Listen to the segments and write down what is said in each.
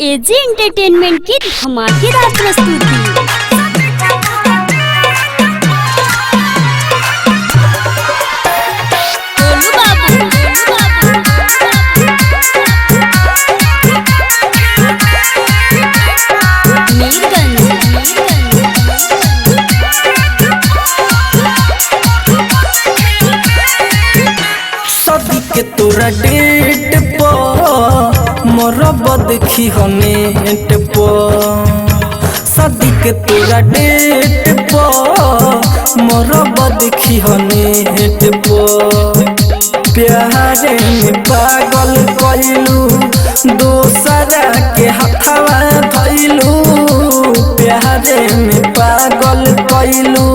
AG entertainment की धमाकेदार प्रस्तुति। के तोरा डेट पर मोरब देखी हो नेट पर। शादी के तोरा डेट पर मोरब देखी हो नेट पर। प्यारे में पागल कइलू दोसरा के हथवा धइलू। प्यारे में पागल कइलू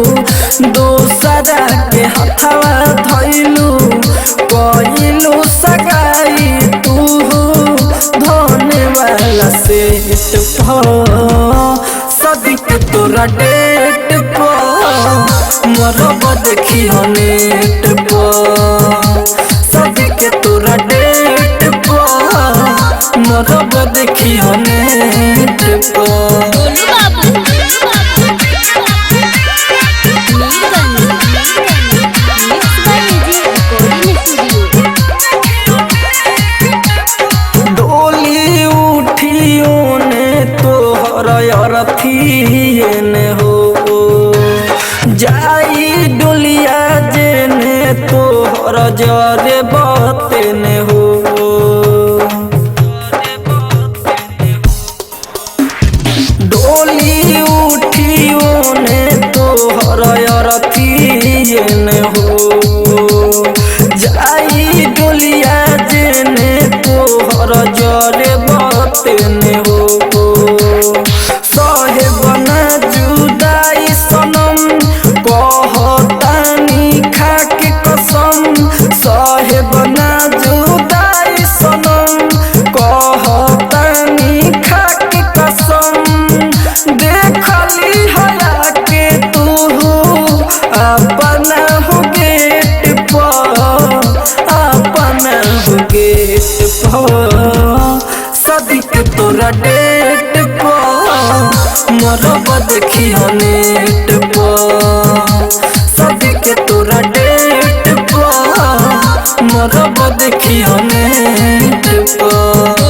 दोसरा के हथवा धइलू। कइलू सगाई तू धोने वाला सेट शादी के तोरा डेट पर मोरब देखी हो नेट पर। शादी के तोरा डेट पर मोरब देखी हो नेट पर। डोली उठियो ने तोहर अरथियन हो जाई डोलिया जेने तोहर जरे बतन हो। डोली उठियो ने तोहर अरथियन हो जाई डोलिया जेने तोहर जरे बतन हो। सहे बना जुदाई सनम कहतानी खाके कसम। सहे बना जुदाई सनम कहतानी खाके कसम। देखली हला के तू अपना हो गेट पर अपना हो गेट पर। शादी के तोरा डेट पर मोरब देखी हो नेट पर। शादी के तोरा डेट पर मोरब देखी हो नेट पर।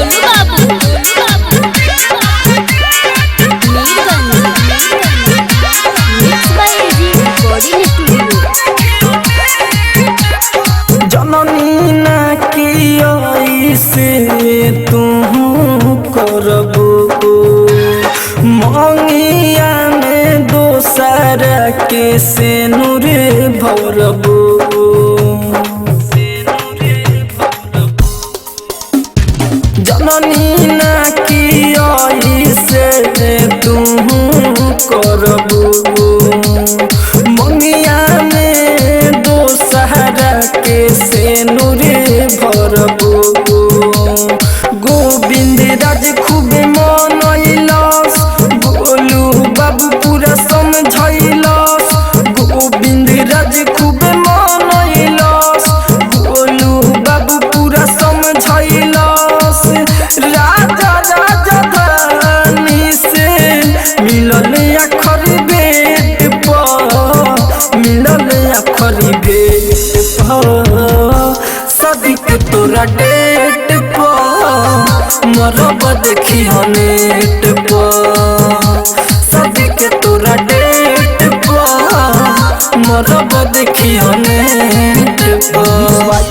जननी ना की से तू करबो मंगिया में दोसरा के से नूर भरबो। जननी ना की से तू करबो मंगिया में दोसरा के से नूर भरबो। गोविंद राज खूब मनैलस गोलू बाबू पूरा समझैलस। गोविंद राज खूब मनैलस गोलू बाबू पूरा समझैलस। राजा राजधानी से मिलल आखरी बेट पर मिलल आखरी बेट पर। शादी के तोरा डेट पर मोरब देखी हो नेट पर। शादी के तोरा डेट पर मोरब देखी हो नेट पर।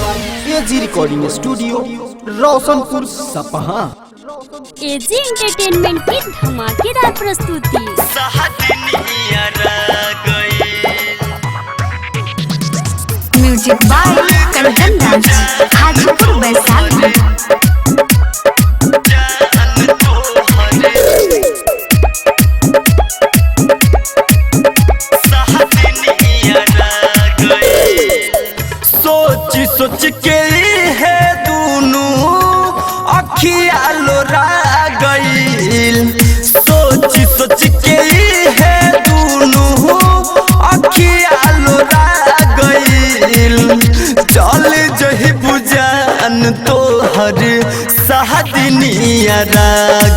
एजी रिकॉर्डिंग स्टूडियो रोशनपुर सपहा। एजी एंटरटेनमेंट की धमाकेदार प्रस्तुति। Music by Kanchan dance Hajipur Vaishali. सोच सोच के है दोनों अखिया लोरा गईल। सोच सोच के है दोनों अखिया लोरा गईल। चल जही बुझान तोहर नियरा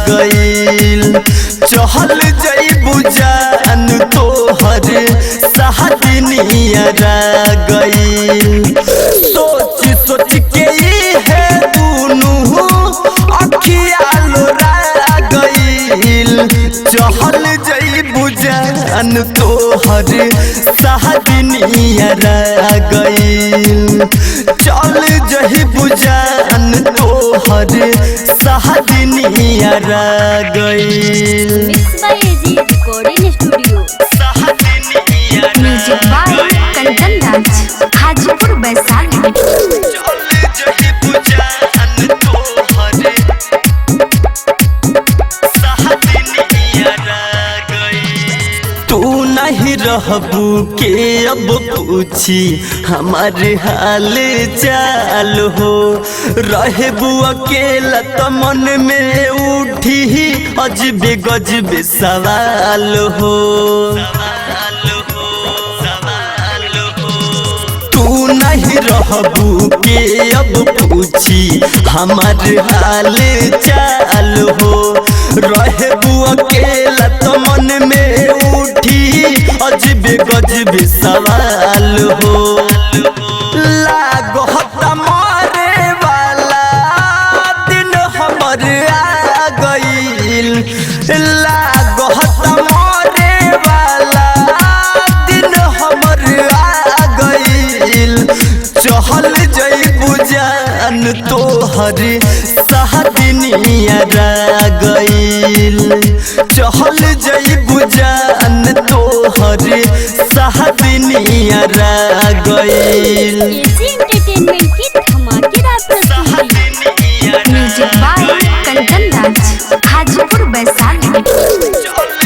गईल चहल जईबू जान तोहर साथ नियरा गईल सोच सोच के है दुनू अखिया लोरा गईल चहल जईबू जान तोहर साथ नियरा गईल चल जईबू जान तोहर साथ नियरा गईल mix by AG recording studio. Music by Kanchan Raj Hajipur Vaishali. तू नहीं रहबू के अब पूछी हमारे हाल चाल हो रहबू अकेला तो मन में उठी अजबे गजबे सवाल हो तू नहीं रहबू के अब पूछी हमारे हाल चाल हो रहबू अकेला तो मन में उठी अजबे गजबे सवाल हो लागो मारे वाला दिन हमर आ गईल लागो मारे वाला दिन हमर आ गईल चहल जईबू जान तोहर साथ नियरा गईल चहल जईबू जान तोहर साथ नियरा गईल एजी एंटरटेनमेंट की धमाकेदार प्रस्तुति। Music by Kanchan Raj Hajipur Vaishali.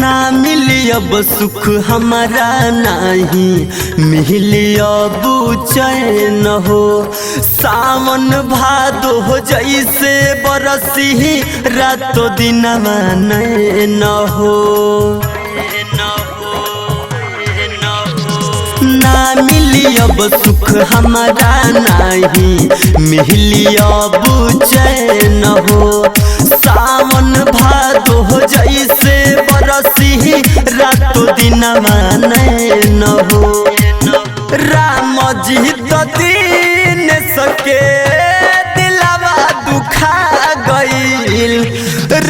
ना मिली अब सुख हमारा नहीं मिली अब चैन हो सावन भादो हो जैसे बरसी रातों दिन न हो ना मिली अब सुख हमारा नहीं मिली अब चैन हो सावन भादो हो जैसे बरसी रातों दिन न हो राम जी तो दीन सके दिलवा दुखा गईल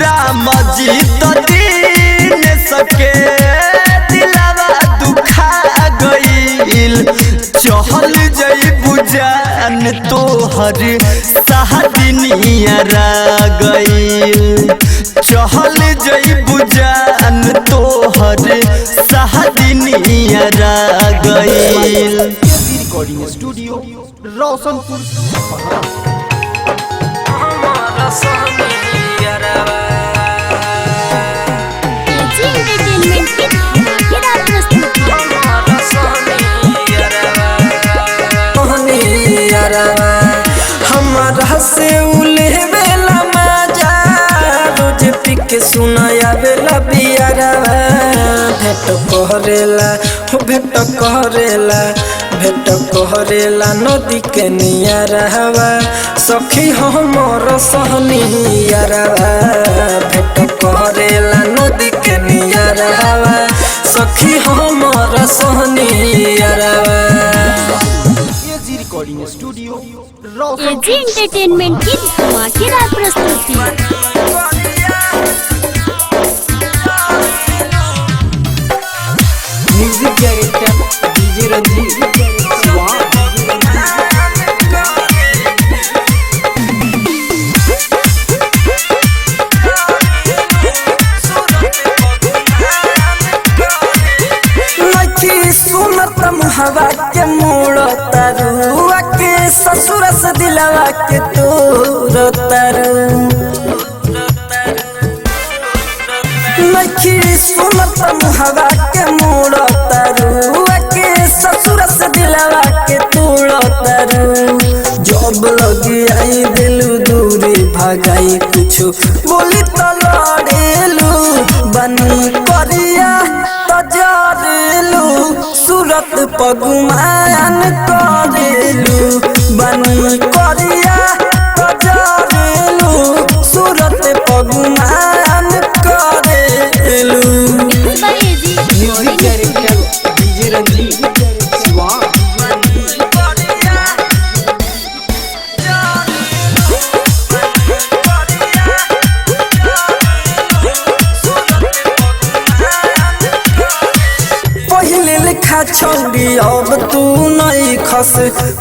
राम जी तो दीन सके दिलवा दुखा गईल चहल जईबू जान तोहर साथ नियरा गईल चहल जईबू जान तोहर साथ नियरा गईल रिकॉर्डिंग स्टूडियो रोशनपुर सपहा। एजी एंटरटेनमेंट की धमाकेदार प्रस्तुति। हमारा से उले बेला मजा रोज पिक सुनाया बेला बियारवा भेट कहरेला हो भेट कहरेला भेट कहरेला नदी के नियरवा सखी हमर सहनियरवा भेट कहरेला नदी के नियरवा सखी हमर सहनियरवा। एजी रिकॉर्डिंग स्टूडियो रोशन एजी एंटरटेनमेंट की धमाकेदार प्रस्तुति। म्यूजिक डायरेक्टर डीजे रंजीत सुनत हवा के मूड़ तरुआ के ससुर से दिलवा के तोर तरु नखी सुनत हवा के मूड़ तरुआ के ससुर से दिलवा के तोड़ तरु जब लगी आई दिलू दूरी भगाई कुछ बोली तो लड़ेलू बनी करिया तो जरेलू सुर सूरत पगुमान करेलू बनी करिया कजरेलू सूरत पगुमान करेलू। Music director DJ Ranjeet Shivan. छौड़ी अब तू नहीं खस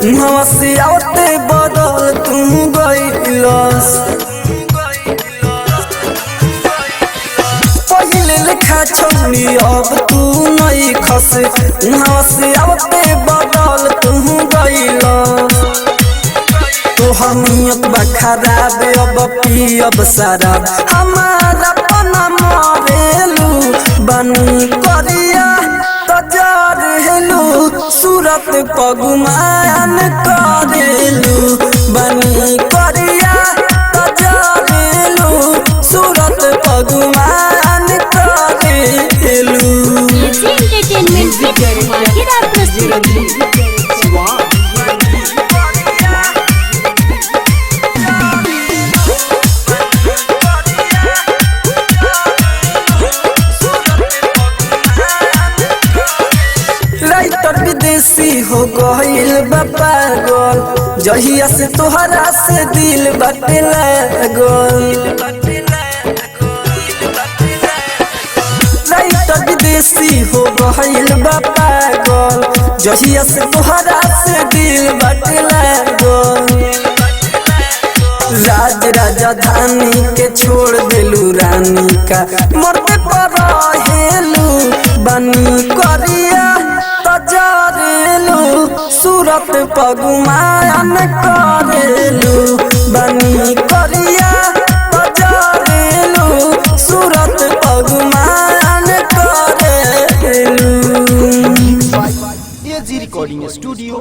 हंसी आते बदल तू गइलस पहिले लिखा छौड़ी अब तू नहीं खस हंसी आते बदल तू गइलस तोहर नियत बा खराब अब पियब शराब हमारा पना मरेलू बनी करिया सूरत पगुमान करेलू बनी करिया कजरेलू सूरत पगुमान करेलू। एंटरटेनमेंट की धमाकेदार प्रस्तुति। शिवान। विदेशी हो गइल बा पागल जहिया से तोहरा से दिल बाटे लागल विदेशी हो गइल बा पागल जहिया से तोहरा से दिल बाटे लागल राज राजधानी के छोड़ देलू रानी का मरते पर रहेलू बनी करिया तजरेलू सूरत पगुमान करेलू बनी करिया तजरेलू सूरत पगुमान करेलू। एजी रिकॉर्डिंग स्टूडियो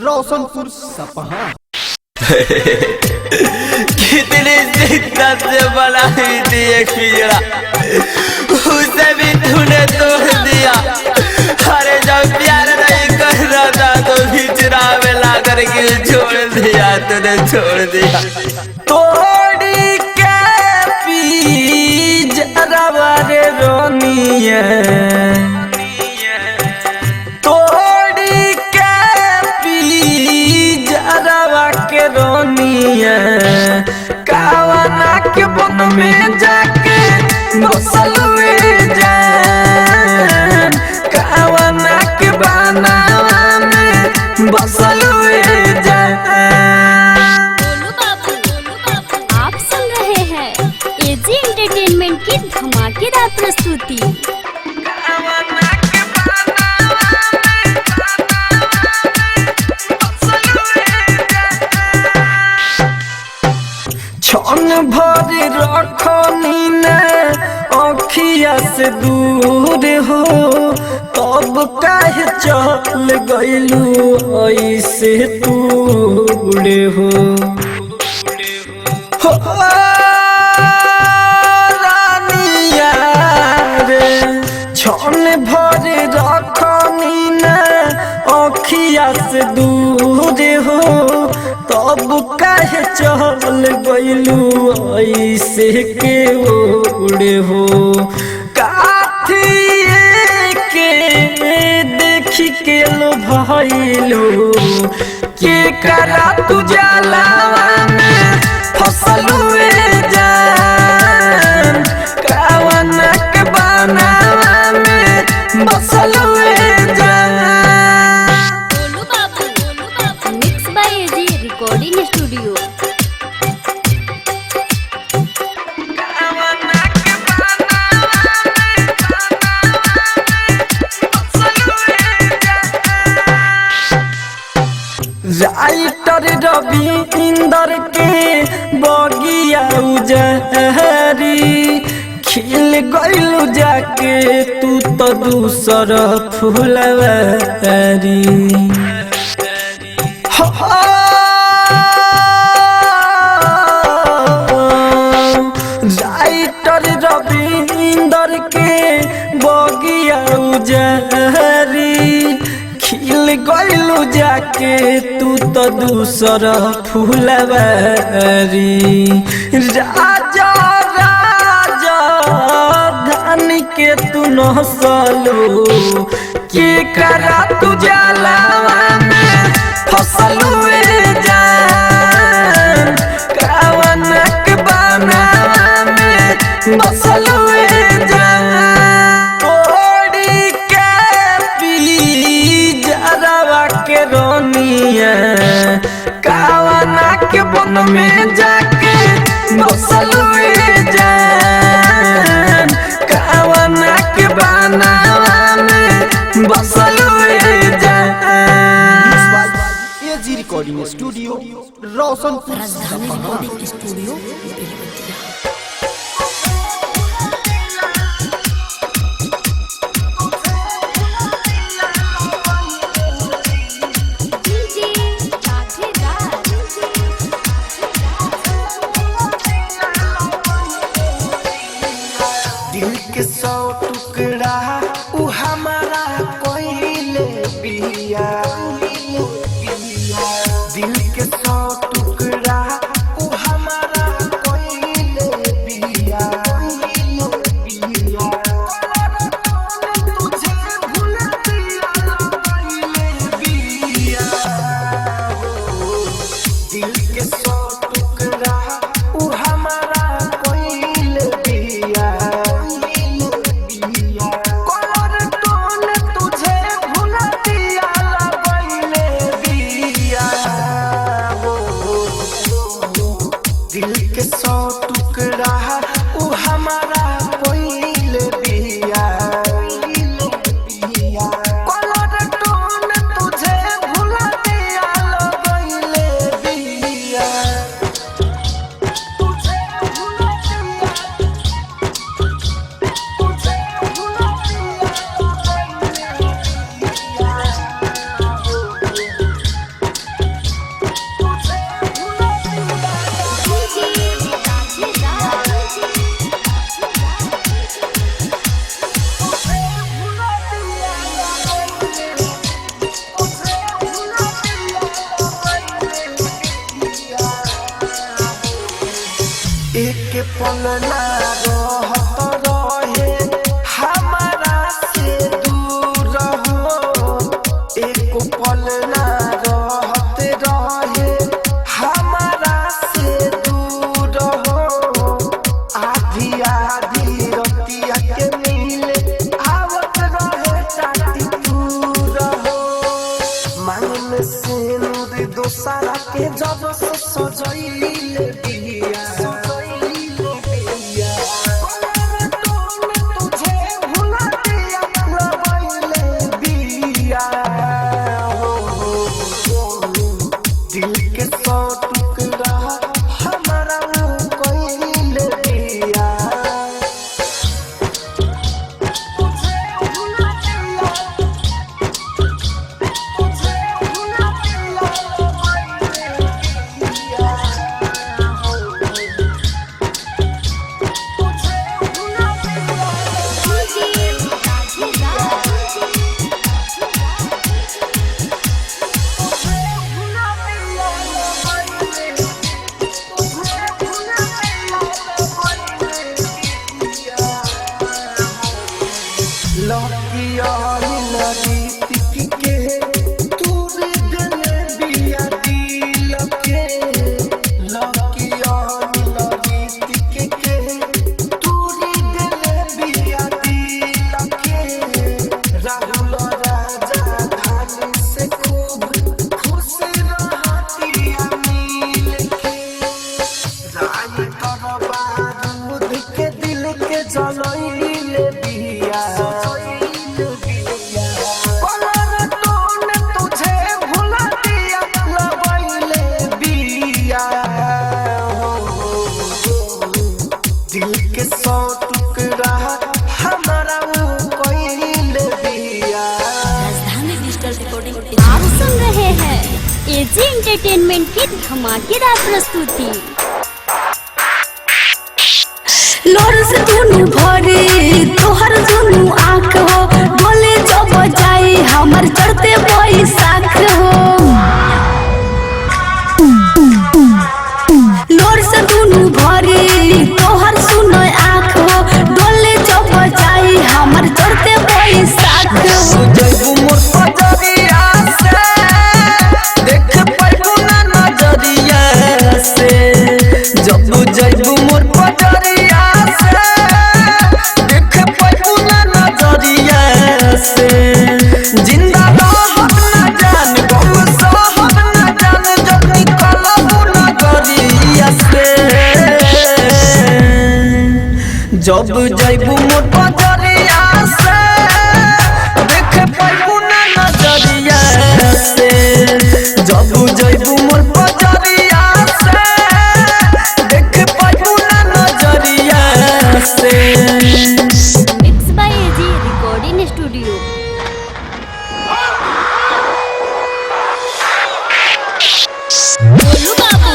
रोशनपुर सपहा। कितनी शिद्दत से बनाई थी एक पिंजरा उसे भी तूने तोड़ दिया। अरे जब प्यार नहीं कर रहा था तो पिंजरा में ला करके छोड़ दिया तूने छोड़ दिया। तोड़ी के पिंजरा वाले रोनिए तोड़ी के पिंजरा के रोनिए कावना के बन में जाके बसल जान कावना के बनावा में बसल जान। आप सुन रहे हैं एजी एंटरटेनमेंट की धमाकेदार प्रस्तुति। छन भर रखनी न अखिया से दूर हो तब काहे चल गइलू ऐसे दूर हो रानिया रे छन भर रखनी न अखिया से दूर हो तब काहे चल गइलू ऐसे के ओड़े हो काथिए के देखी के लो भइलू के करा तू जलावा में फसलुए जान कावना के बनावा में बसलुए जान। Mix by AG recording studio. Writer Ravi Inder के बगिया उजहरी खिल गइलू जाके तू तो दूसर फुलवारी राइटर रवि इंदर के बगिया उजहरी गइलू जाके तू तो दूसर फूलवारी राजा राजा धान के तू नसलू के करा तू जलावा में फसलू जान कावनक बनावा में बसलू जान ओड़ी के पी जरावा के रोनिया कावना के बन में जाके बसलू जान कावना के बनावा में बसलू जान। एजी रिकॉर्डिंग स्टूडियो रोशनपुर दिल के 100 टुकड़ा उ हमारा कोइले बिया दिल के 100 टुकड़ा उ हमारा कोइले बिया तुझे भूल दिया कोइले बिया दिल के 100 टुकड़ा उ हमारा कोइले बिया दिल के 100 टुकड़ा उ हमारा कोइल बिया कलर टोन तुझे भुला दिया लगइले बिया तुझे भुला दिया तुझे भुला एक पल ना रहत रहे हमारा से दूर हो एक पल ना रहत रहे हमारा से दूर हो आधी आधी रतिया के मिले आवत रहे चाटी दूर हो मांगल से नूर दोसारा के जब से सजइले बिया दिल के 100 टुकड़ा हमारा कोइले बिया तुझे भुला दिया तुझे भुला दिया एजी एंटरटेनमेंट की धमाकेदार प्रस्तुति। लोर से दुनु भरे तोहर दुनु आँख हो बोले जो बजाई हमर चढ़ते बैसाख हो लोर से दुनु भरी तोहर सुनो आँख हो डोले जब बजाई हमर चढ़ते बैसाख हो जैबू मोर पजरिया से देख पाइबू ना नजरिया से जब जैबू मोर पजरिया से देख पाइबू ना नजरिया से जिंदा रहब ना जान गम सहब ना जान जब निकलबू नगरिया से जब जैबू मोर पजरिया से देख पाइबू ना नजरिया से जब जैबू मोर पजरिया से देख पाइबू ना नजरिया से mix by AG recording studio. Golu Babu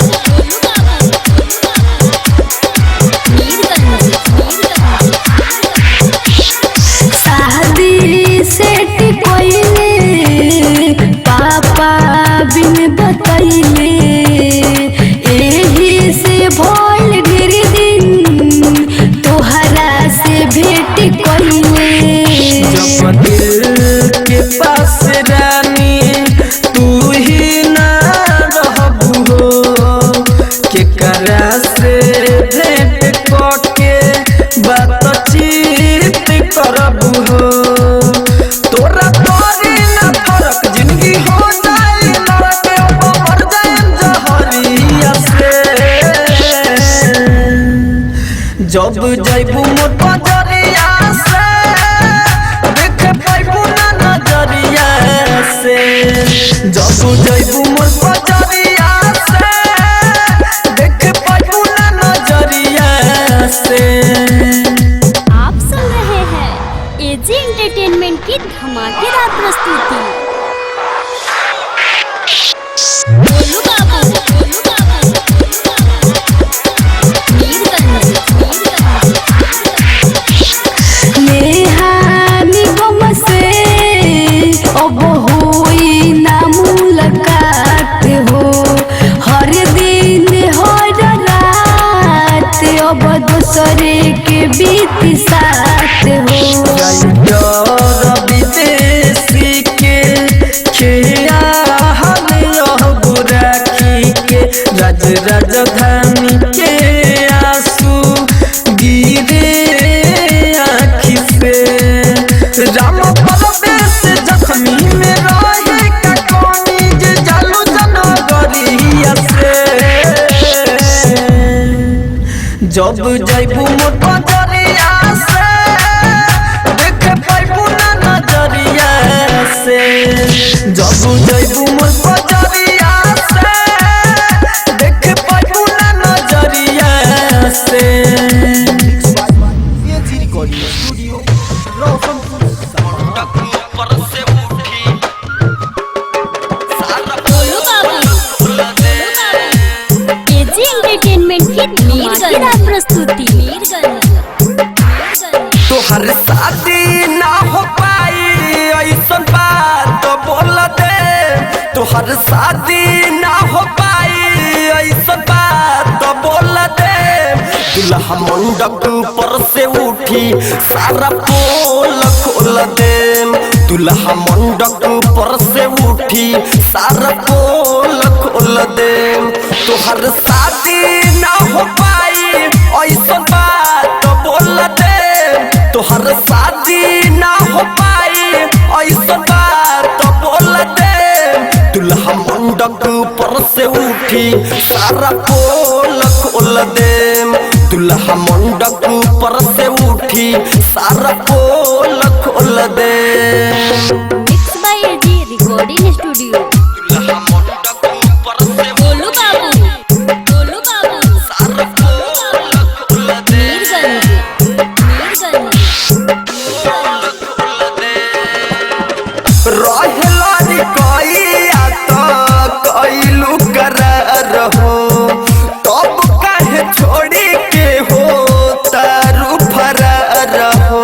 Mirganj शादी सेट कोइले पापा बिन बतैले एही से भइल ढेर दिन तोहरा से भेट कोइले जब दिल के पास रानी तू ही ना रहबू हो केकरा से भेंट करके बातचीत करबू हो तोरा तोरी ना फरक जिंदगी हो जाई लड़के मर जाएम जहरिया से जब जैबू मोर पजरिया से देख पाइबू ना नजरिया से जब जैबू मोर पजरिया से देख पाइबू ना नजरिया से आप सुन रहे हैं एजी एंटरटेनमेंट की धमाकेदार प्रस्तुति। गोलू बाबू मीरगंज नेहानी गम से अब होई ना मुलाकात हो हर दिन हर रात अब दूसरे के बीत साथ हो विदेशी के खेया बुराखी के राजधानी के आंसू गिरे आँखी से राम परवेश जख्मी में रहे का कौनी जे जालू जनगरिया से जब जैबू मोर पजरिया से देख पाइबू ना नजरिया से जब जैबू मोर पजरिया से देख पाइबू ना नजरिया से एजी रिकॉर्डिंग स्टूडियो रोशनपुर सपहा। गोलू बाबू एजी एंटरटेनमेंट की धमाकेदार प्रस्तुति। तोहर शादी ना हो पाई ऐसन बात बोल दे तोहर शादी ना हो पाई ऐसन बात बोल दे दुल्हा मंडप पर से उठी सारा पोल खोल दे दुल्हा मंडप पर से उठी सारा पोल खोल दे तोहर शादी ना हो पाई ऐसन बात बोल दे तोहर शादी ना हो पाई ऐसन बात बोल दे दुल्हा मंडप पर से उठी सारा पोल खोल दे दुल्हा मंडप पर से उठी सारा पोल खोल दे mix by AG recording studio. दुल्हा मंडप पर से गोलू बाबू सारा पोल खोल दे मीरगंज रहेला कइया त कइलू करार हो तब काहे छोड़ी के हो तारू फरार हो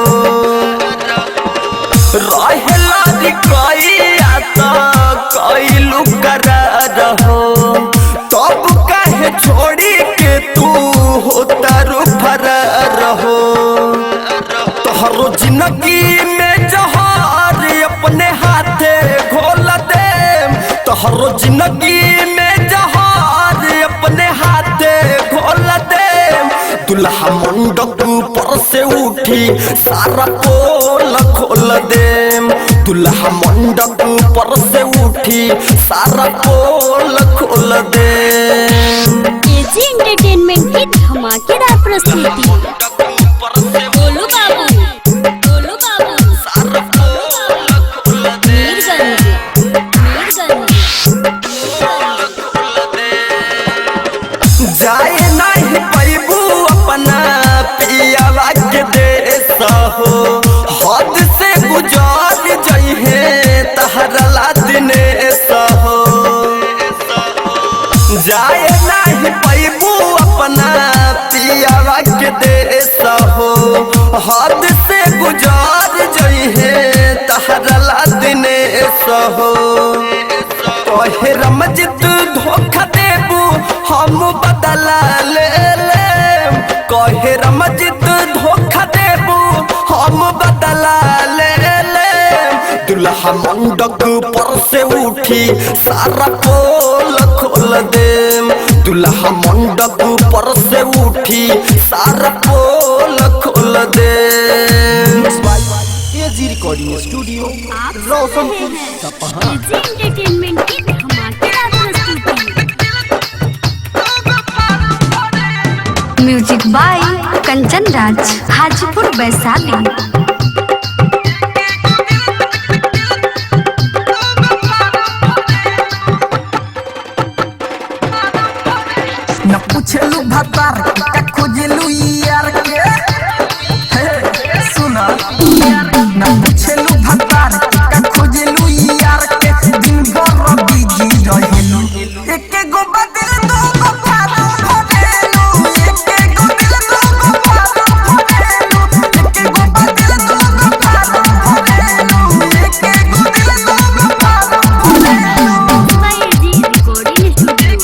रहेला कइया बेकरार हो तब काहे छोड़ी के तू होता रू फरार हो तोहरो जिंदगी में जहार अपने हाथे घोल दे तोहरो जिंदगी में जहार अपने हाथे घोल दे दुल्हा मंडप पर से उठी सारा पोल खोल दे दुल्हा मंडप पर से उठी सारा पोल खोल दे एजी एंटरटेनमेंट की धमाकेदार प्रस्तुति गोलू बाबू मीरगंज जाए नहीं पैबू अपना पियावा के देश हो हद से गुजार जइहे तहरला दिनेश हो जाए नहीं पैबू अपना पियावा के देश हो हद से गुजार जइहे तहरला दिनेश हो कहे रमजित धोखा देबू हम बदला ले कहे रमजित धोखा देबू हम बदला ले दुल्हा मंडप पर से उठी सारा पोल खोल दे दुल्हा मंडप पर से उठी सारा पोल खोल दे एजी रिकॉर्डिंग स्टूडियो आप सुन रोशनपुर रहे हैं सपहा एजी एंटरटेनमेंट की धमाकेदार प्रस्तुति म्यूजिक बाय कंचन राज हाजीपुर वैशाली। न पूछलू भतार का खोजलू यार के सुना न पूछलू भतार का खोजलू यार के दिन भर बिजी रहेलू एके गो बदल दो गो फालो भरेलू एके गो दिल दो गो फालो भरेलू एके गो बदल दो गो फालो भरेलू एके गो दिल दो गो फालो भरेलू एजी रिकॉर्डिंग स्टूडियो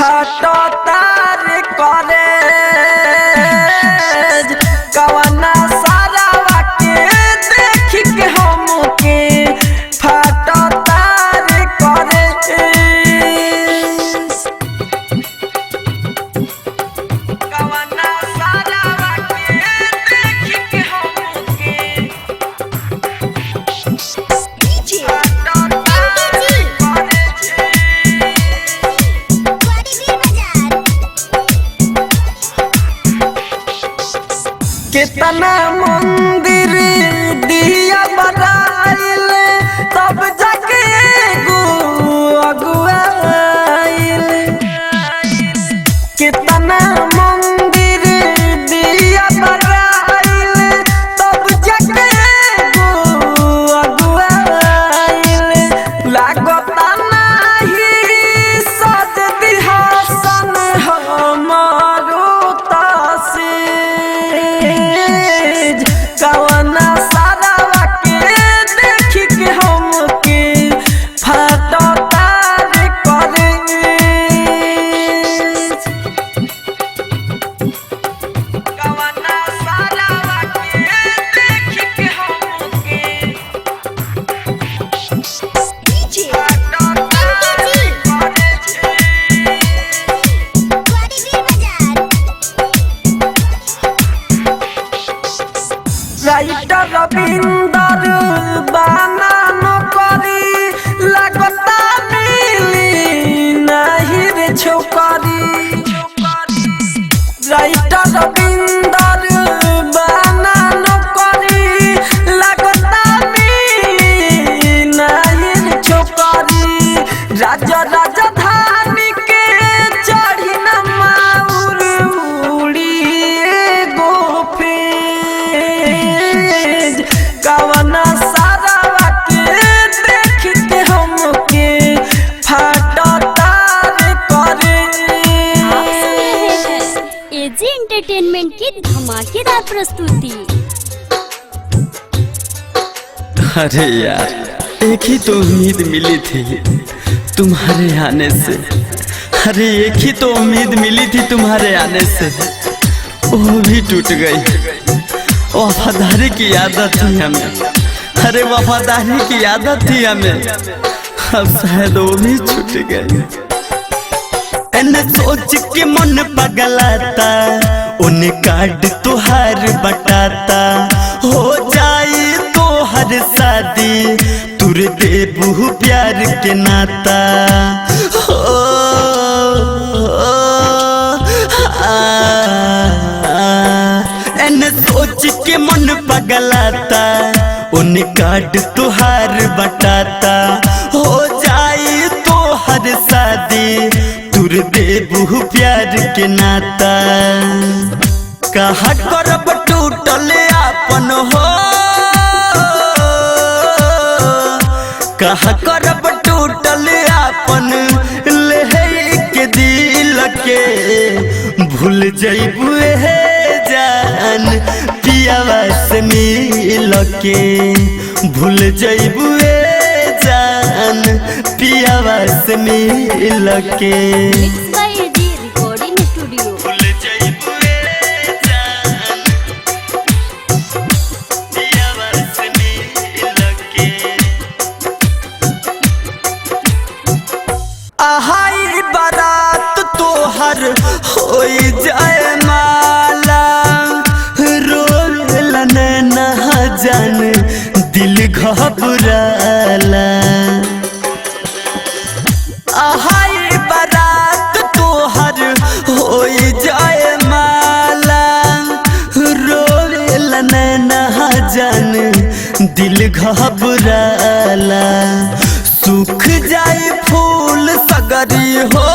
फाटो तार करे कवना सारावा के देख के हमके फाटो तार करे कवना सारावा के देख के हमके फाटो तार करे कितना मंदिर दिया बनाइल तब जाके अगुआइल कितना मंदिर दिया बनाइल तब जाके अगुआइल लागता नाही सज दिहासन हमारो तासीज कवना सारावा के देख के हमके फाटो तार करे कवना सारावा के देख के हमके फाटो तार करे राइटर रविंदर बानानो करी लगता मिली नहीं रे छोकरी राइटर रविंदर बानानो करी लगता मिली नहीं रे छोकरी राजा राजधानी के चढ़ी न माउर उड़ी गोफेज कवना सारावा के देख के हमके फाटो तार करे आप सुन रहे हैं एजी एंटरटेनमेंट की धमाकेदार प्रस्तुति। अरे यार एक ही तो उम्मीद मिली थी तुम्हारे आने से। अरे एक ही तो उम्मीद मिली थी तुम्हारे आने से, वो भी टूट गई। वफादारी की आदत थी हमें, अरे वफादारी की आदत थी हमें, अब शायद वो भी छूट गई। एने सोच के मन पगलाता, उन्हें कार्ड तुहार बटाता, हो जाए तो हर शादी तुर देबू प्यार के नाता। एने सोच के मन पगलाता, उन्हें कार्ड तुहार बटाता, हो जाए तो हर शादी तुर देबू प्यार के नाता। कहा करब टूटल आपन हो, कहा करब टूटल आपन ले के दिल के, भूल जइबू हे जान पियावा से मिल के, भूल जइबू जान पियावा से मिल के। Mix by AG recording studio. भूल जइबू जान पियावा से मिल के। आहाई बारात तोहर होई जाए माला, रोल ना जान दिल घबराला। आहाई बारात तोहर होई जाए माला, रोल ना जान दिल घबराला। सूख जाए फूल सगरी हो,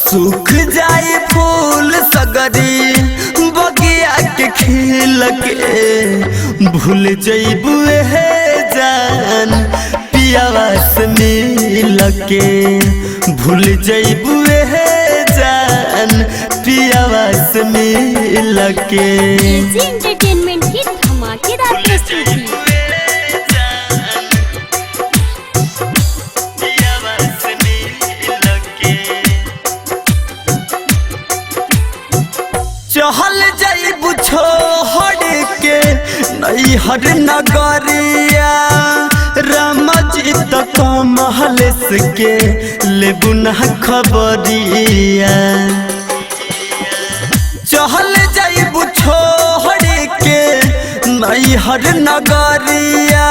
सूख जाए फूल सगरी बगिया के खिल के, भूल जइबू हे जान पियावा से मिल के, भूल जइबू हे जान पियावा से मिल के। एजी एंटरटेनमेंट की धमाकेदार प्रस्तुति। पियावा से महलेस के लेबू ना खबरिया चहल जाइबू छोड़ के नैहर नगरिया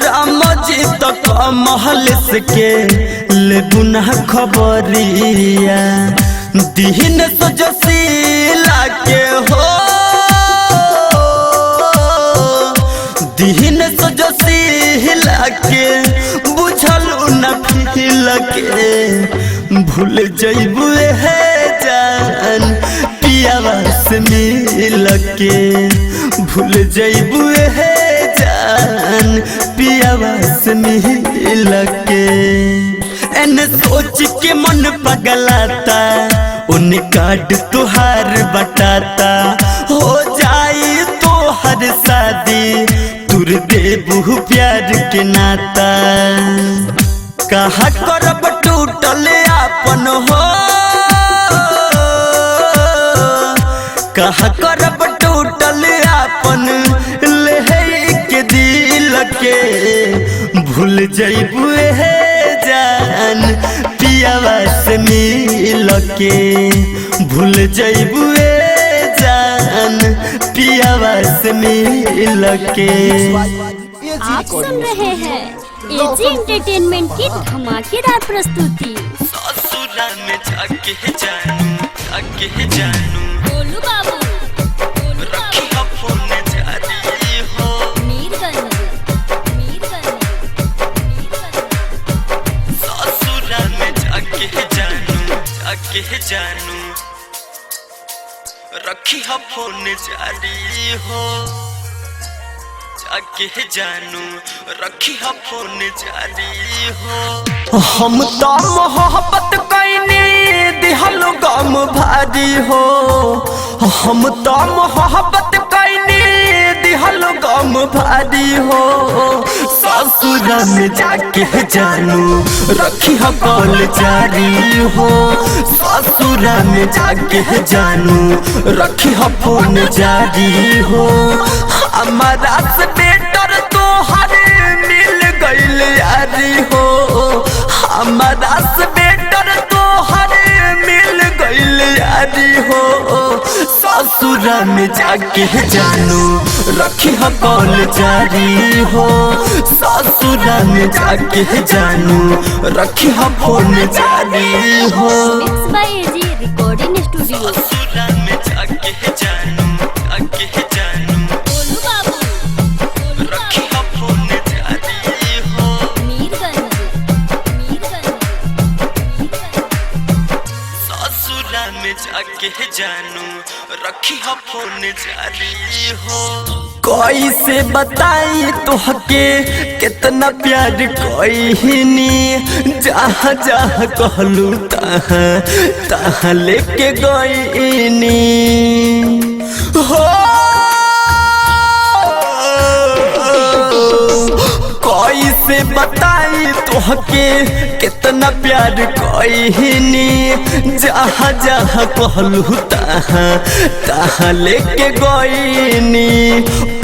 राम जी तक महलेस के लेबू ना खबरिया दीन सजसीला के हो दीन सजसीला के बुझल न फिल के भूल जइबू है जान पियावा से मिल के भूल जइबू है जान पियावा से मिल के एने सोच के मन पगलाता उन कार्ड तुहार बटाता हो जाई तो हर शादी तुर देबू प्यार के नाता कहा करब टूटल आपन हो कहा करब टूटल आपन ले के दिल के भूल जइबू है जान पियावा से मिल के भूल जइबू जान पियावा से मिल के। आप सुन रहे हैं एजी एंटरटेनमेंट की धमाकेदार प्रस्तुति। ससुरा में जाके जानू गोलू बाबू रखी फोन जारी हो मीरगंज ससुरा में जाके जानू रखी फोन जारी हो जाके जानू रखी फोन जारी हो हम तो मोहब्बत कइने दिहल गम भारी हो हम तो मोहब्बत कइने दिहल गम भारी हो ससुरा में जाके जानू रखी कॉल जारी हो ससुरा में जाके जानू रखी फोन जारी हो हमारा से बेटर तो हर मिल गइल यारी हो हमारा से बेटर तो हर मिल गइल यारी हो ससुरा में जाके जानू रखी कॉल जारी हो ससुरा में जाके जानू रखी फोन जारी हो mix by AG recording studio. ससुरा में जाके जानू गोलू बाबू रखी फोन जारी हो मीरगंज ससुरा में जाके जानू रखी फोन जारी हो कैसे बताई तोहके कितना प्यार कइनी जहाँ जहाँ कहलू तहाँ लेके गइनी हो कैसे बताई तोहके कितना प्यार कइनी जहाँ जहाँ कहलू तहाँ लेके गइनी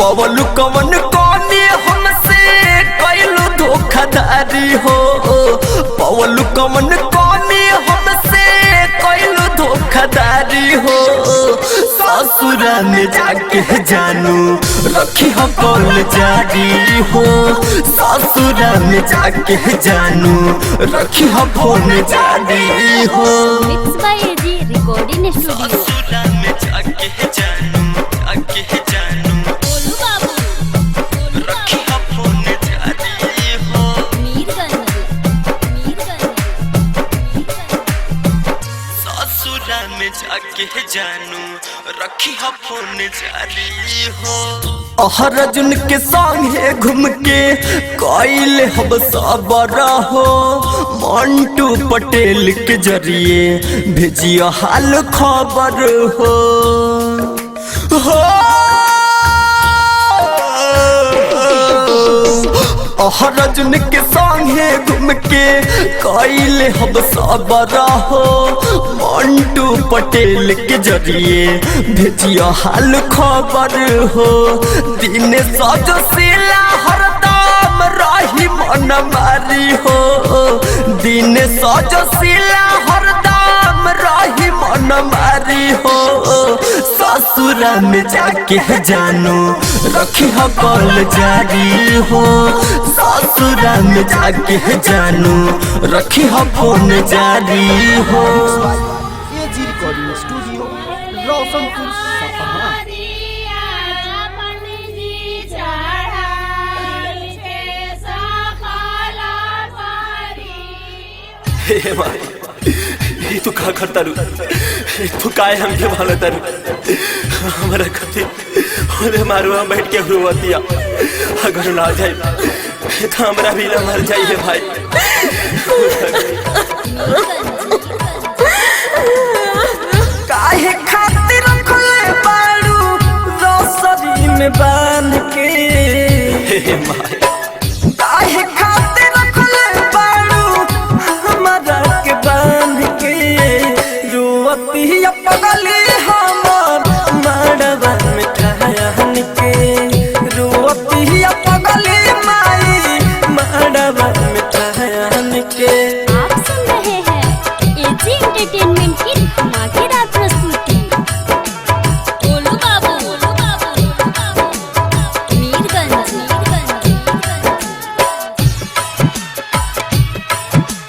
पवलू कवन कौनी हमसे कैलू धोखाधारी हो पवलू कवन कौनी हमसे कैलू धोखाधारी हो ससुरा में जाके जानू रखी कॉल जारी हो ससुरा में जाके जानू रखी फोन जारी हो mix by AG recording studio. ससुरा में जाके जानू गोलू बाबू रखी फोन जारी हो मीरगंज ससुरा में जाके जानू रखी फोन जारी हो अर्जुन के संगे घूम के कइल हम सबर हो मंटू पटेल के जरिए भेजियो हाल खबर हो अर्जुन के संगे घूम के कइल हम सबर हो मंटू पटेल के जरिए भेजियो हाल खबर हो दिन सजसीला हरदम रही मन मारी हो दिन सजो सिला हरदम रही मन मारी हो ससुरा में जाके जानू रखी हो कॉल जारी हो ससुरा में जाके जानू रखी हो फोन जारी हो। एजी रिकॉर्डिंग स्टूडियो रोशनपुर सपहा। हे माई ये तू का करता रू तू काय हमके भालता रू हमारा कथी होले मारू हम बैठ के रोवतिया अगर ना जाए तो हमरा भी ना मर जाइए भाई। काहे खातिर रखले बाड़ू रोसरी में बांध के हे माई काहे खातिर रखले बाड़ू हमारा के बांध के रोवती पगली हमर मड़वा में ठहन के रोवती पगली माई मड़वा में ठहन के। आप सुन रहे हैं एजी एंटरटेनमेंट की धमाकेदार प्रस्तुति। Golu Babu Mirganj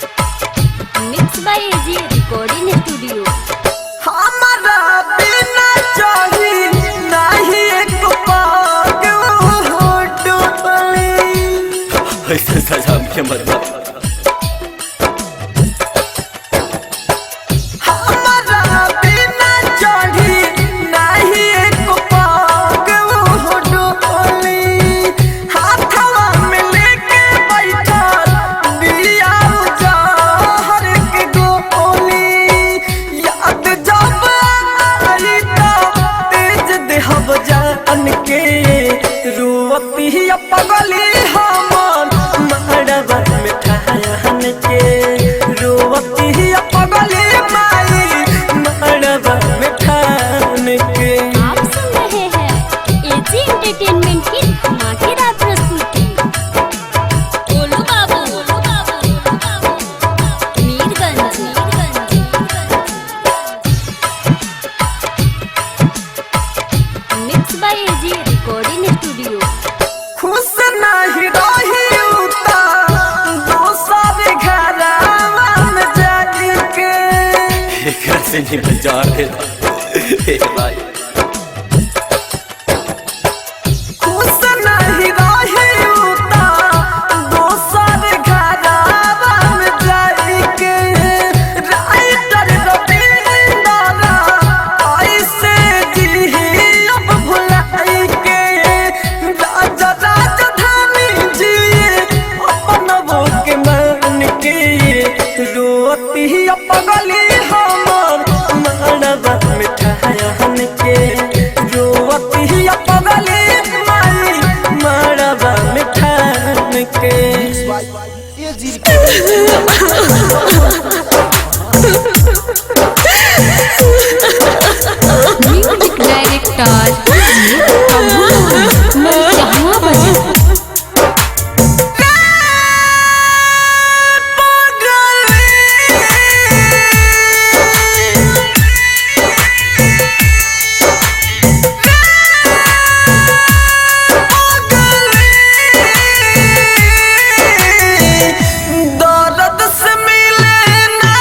mix by AG recording studio. हमारा बिना चाही नहीं एक पाग हो डुबली ऐसे सजा के मतलब हमारा बिना चाही नहीं एक पाग हो डुबली हाथवा में लेके बैठा दिया जहर के गोली याद जब आई तो तेज देहब जान के रोवती पगली हमर मड़वा में ठहन के रोवती पगली माई मड़वा में ठहन के। आप सुन रहे हैं एजी एंटरटेनमेंट की धमाकेदार प्रस्तुति। Golu Babu Mirganj mix by AG recording studio. खुश नहीं रही उता दोसर घरवा में जाके एक से नहीं बचा दे हे भाई खुश नहीं रही उता दोसर घरवा में जाके राइटर रविंद्र ऐसे जी अब भुलाई के राजा राजधानी जी अपन वो के मान के रोती पगली हमर मड़वा में ठहन के रोती पगली माई मड़वा में ठहन के। एजी रिकॉर्डिंग म्यूजिक डायरेक्टर जहाँ बजे दर्द से मिले ना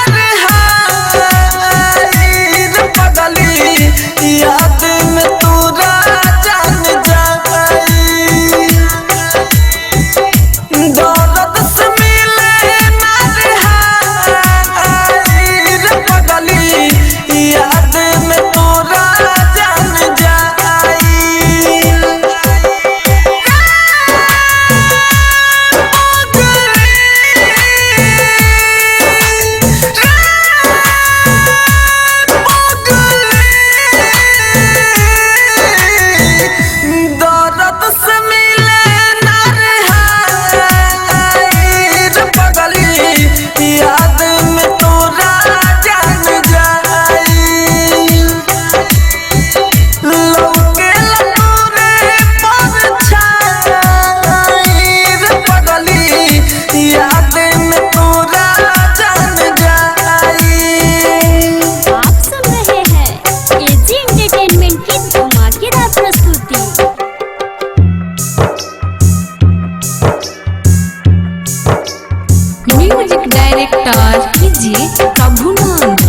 म्यूजिक डायरेक्टर कीजिए प्रभुनंद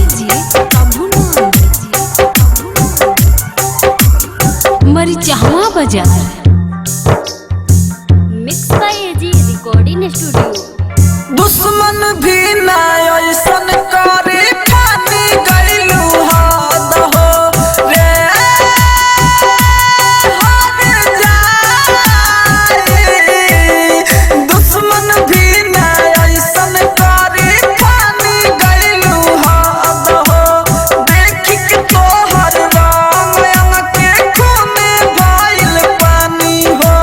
मरिचहवा बाजार। Mix by AG recording studio. दुश्मन भी ना ऐसन करे ठानी गइलू हद हो रे हर जाई। दुश्मन भी ना ऐसन करे ठानी गइलू हद हो। देखी के तोहर रंग अंग के खूने भइल पानी हो।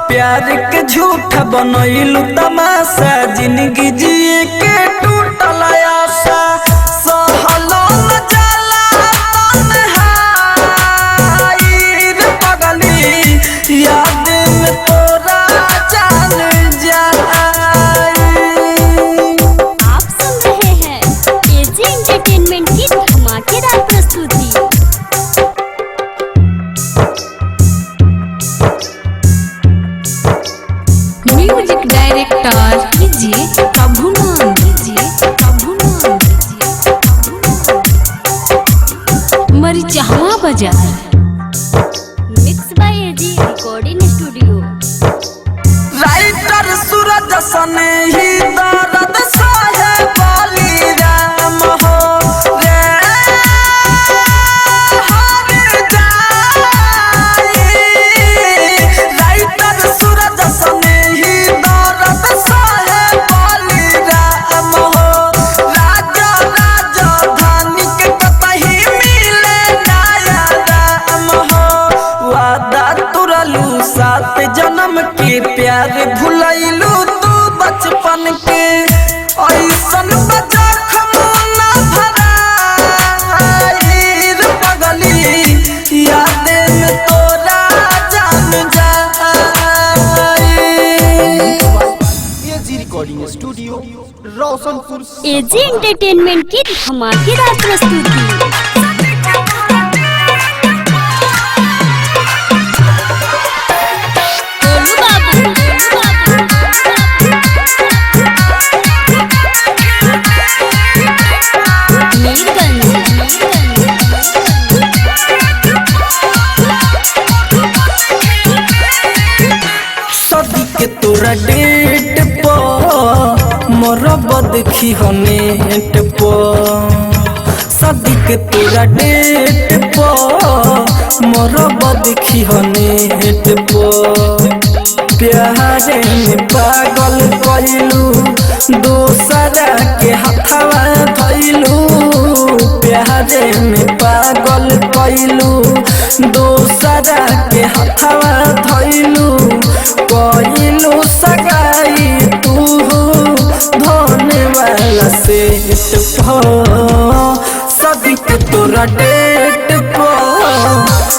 प्यार के झूठ बनैलू तमाशा जिंदगी जिए के टूटल आशा। सहलो न जाला तन्हाई रे पगली याद में तोरा जान जाई। आप सुन रहे हैं एजी एंटरटेनमेंट की धमाकेदार प्रस्तुति। म्यूजिक डायरेक्टर कीजिए प्रभुनंद मरिचहवा बाजार। Mix by AG recording studio. Writer Suraj सने ही दर्द सहे बाली राम हो रे हर जाई। राइटर सूरज सने ही दर्द सहे बाली राम हो। राजा राजधानी के कतही मिले नया राम हो। वादा तुरलू सात जन्म के प्यार भुलैलू तू बचपन के। ऐसन बजा खमोना भराई रे पगली याद में तोरा जान जाई। AG recording studio Roshanpur AG entertainment की धमाकेदार प्रस्तुति। गोलू बाबू, सदी के तोरा डेट पर मरब देखी हनेट पर। सदी के तोरा डेट पर मरब देखी हनेट पर। प्यारे में पागल कइलू दोसरा के हथवा धइलू। प्यारे में पागल कइलू दोसरा के हथवा धइलू। कइलू सगाई तू धोने वाला सेट सदी के तोरा डेट पर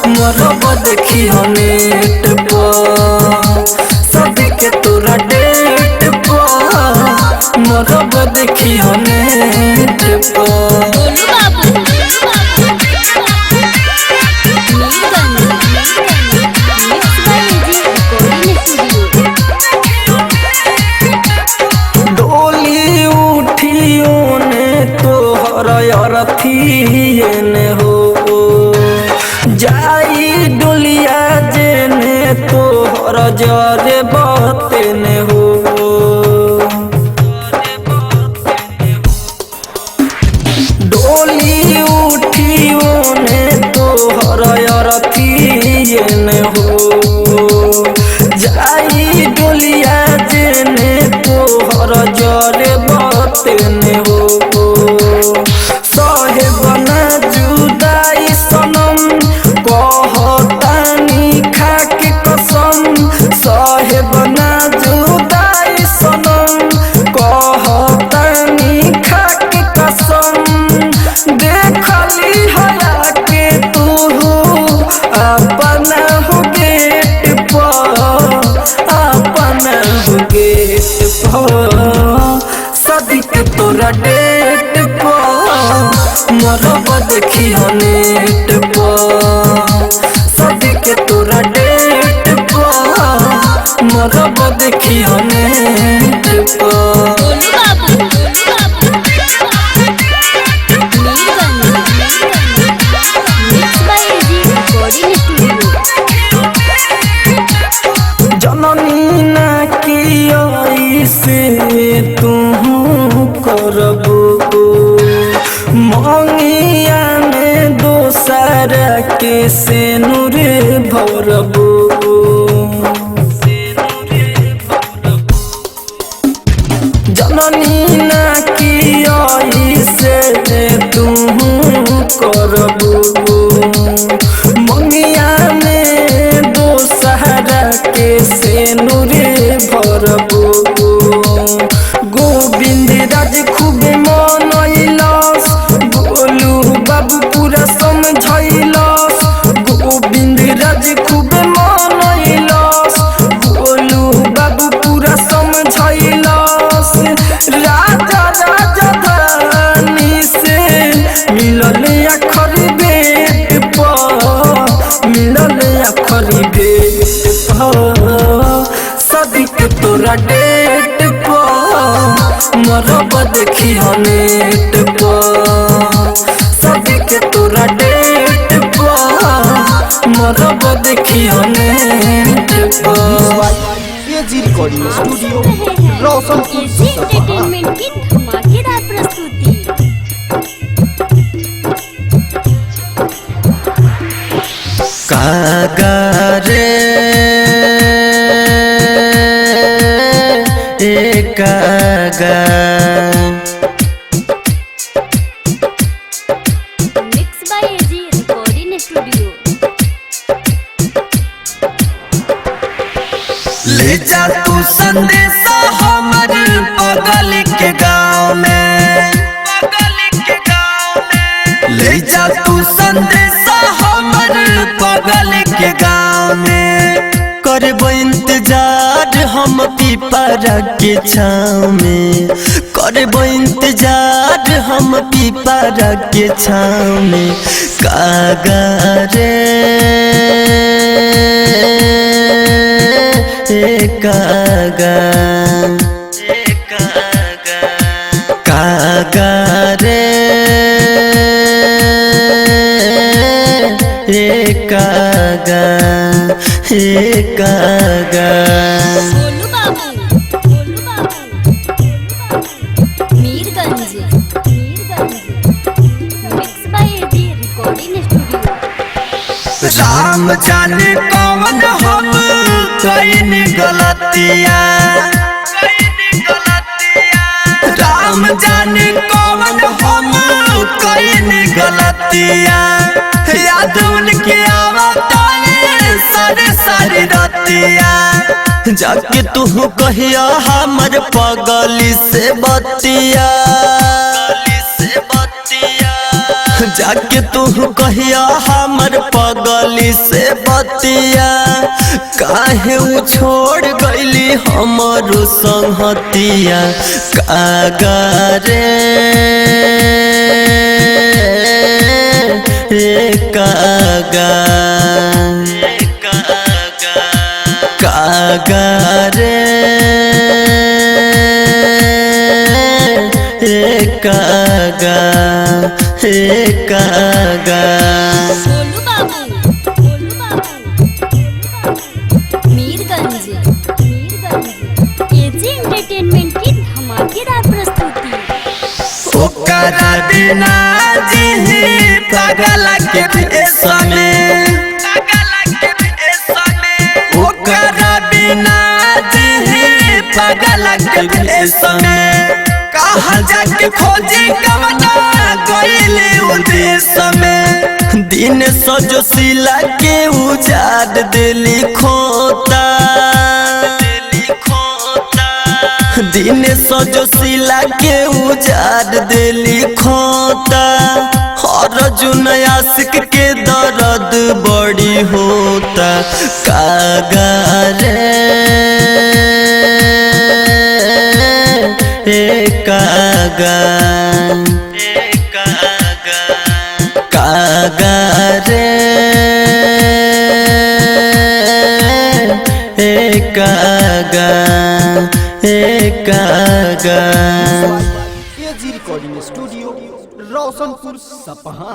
मरब देखी हनेट पर। सदी के तोरा डेट पर मरब देखी हनेट पर। Golu Babu, mix by AG recording studio. डोली उठियो ने तोहर अरथिए ने हो। जाई डोलिया जेने तोहर जरे बते ने हो। डोली उठियो ने तोहर अरथिए ने हो। जाई डोलिया जेने तोहर जरे बते ने हो। सहे बना जुदाई सनम कहतानी खाके कसम। सहे बना जुदाई सनम कहतानी खाके कसम। देखली हया के तू अपना हो गेट पर। अपना हो गेट पर सदी के तोरा डेट पर मरब देखी हनेट पर। सदी के तोरा डेट पर मरब देखी हनेट पर। गोलू बाबू, करबू मंगिया में दोसर के सिनुर भरबू जननी ना किया से तू करबू मंगिया में दोसर के सिनुर भरबू गोविंद राज खूब मनैलस गोलू बाबू पूरा समझैलस गोविंद राज खूब मनैलस गोलू बाबू पूरा समझैलस राजा राजधानी से मिलल अखर बेट पर मिलल अखर बेट पर सदिक तोरा डेट पर मरब देखी नेट पर सदिक तोरा डेट पर मरब देखी नेट पर AG recording studio Roshanpur AG Sapaha. Entertainment की धमाकेदार प्रस्तुति। कागारे कागा mix by AG recording studio. ले जा तू संदेशा हमर बगल के गाँव में ले जा तू संदेशा हमर बगल के गाँव में करबो इंतजार हम पीपरा के छाँव में करबो इंतजार हम पीपरा के छाँव में कागारे कागा कागारे कागा कागा Golu Babu Mirganj mix by AG recording studio. Ram जाने कौन हम कईन गलतिया राम जाने कौन हम कईन गलतिया याद उनके आवतारे सारे सारे रतिया जाके तू कहिया हमर पगली से बतिया जाके तू कहिया हमर पगली से बतिया काहे उ छोड़ गईली हमरो संगतिया कागारे कागा कागारे कागा कागा गोलू बाबू मीरगंज एजी एंटरटेनमेंट की धमाकेदार प्रस्तुति। ओकरा बिना जी पागल के भेषमे ओकरा बिना जी पागल के भेषमे कहाँ जाके खोजी कवना गईले उदेश में दिन सजो सिला के उजाड़ दिली खोता दिन सजो सिला के उजाड़ दिली खोता हर जुन आशिक के दर्द बड़ी होता कागारे कागा कागारे कागा कागा एजी रिकॉर्डिंग स्टूडियो रोशनपुर सपहा।